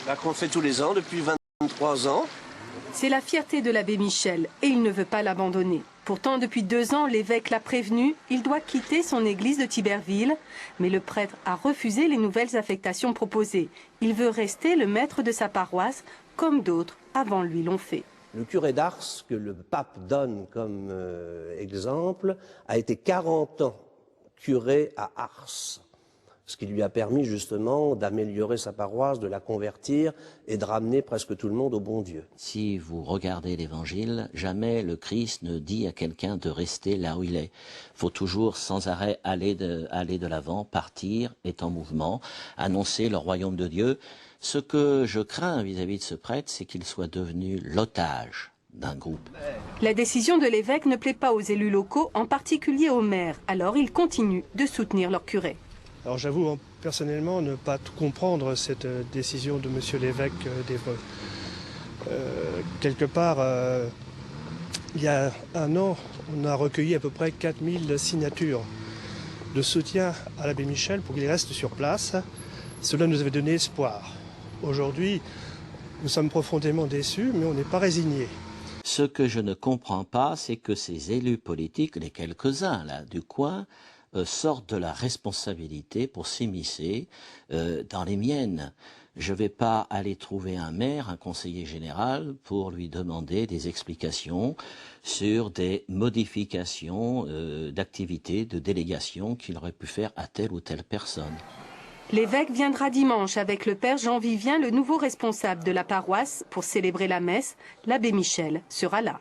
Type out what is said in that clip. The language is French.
Qu'on fait tous les ans depuis 23 ans. C'est la fierté de l'abbé Michel et il ne veut pas l'abandonner. Pourtant, depuis 2 ans, l'évêque l'a prévenu, il doit quitter son église de Tiberville. Mais le prêtre a refusé les nouvelles affectations proposées. Il veut rester le maître de sa paroisse, comme d'autres avant lui l'ont fait. Le curé d'Ars, que le pape donne comme exemple, a été 40 ans curé à Ars. Ce qui lui a permis justement d'améliorer sa paroisse, de la convertir et de ramener presque tout le monde au bon Dieu. Si vous regardez l'Évangile, jamais le Christ ne dit à quelqu'un de rester là où il est. Il faut toujours sans arrêt aller de l'avant, partir, être en mouvement, annoncer le royaume de Dieu. Ce que je crains vis-à-vis de ce prêtre, c'est qu'il soit devenu l'otage d'un groupe. La décision de l'évêque ne plaît pas aux élus locaux, en particulier aux maires. Alors ils continuent de soutenir leur curé. Alors j'avoue personnellement ne pas tout comprendre cette décision de monsieur l'évêque d'Évreux. Quelque part, il y a 1 an, on a recueilli à peu près 4000 signatures de soutien à l'abbé Michel pour qu'il reste sur place. Cela nous avait donné espoir. Aujourd'hui, nous sommes profondément déçus, mais on n'est pas résignés. Ce que je ne comprends pas, c'est que ces élus politiques, les quelques-uns là du coin, sortent de la responsabilité pour s'immiscer dans les miennes. Je ne vais pas aller trouver un maire, un conseiller général, pour lui demander des explications sur des modifications d'activités, de délégations qu'il aurait pu faire à telle ou telle personne. L'évêque viendra dimanche avec le père Jean Vivien, le nouveau responsable de la paroisse, pour célébrer la messe. L'abbé Michel sera là.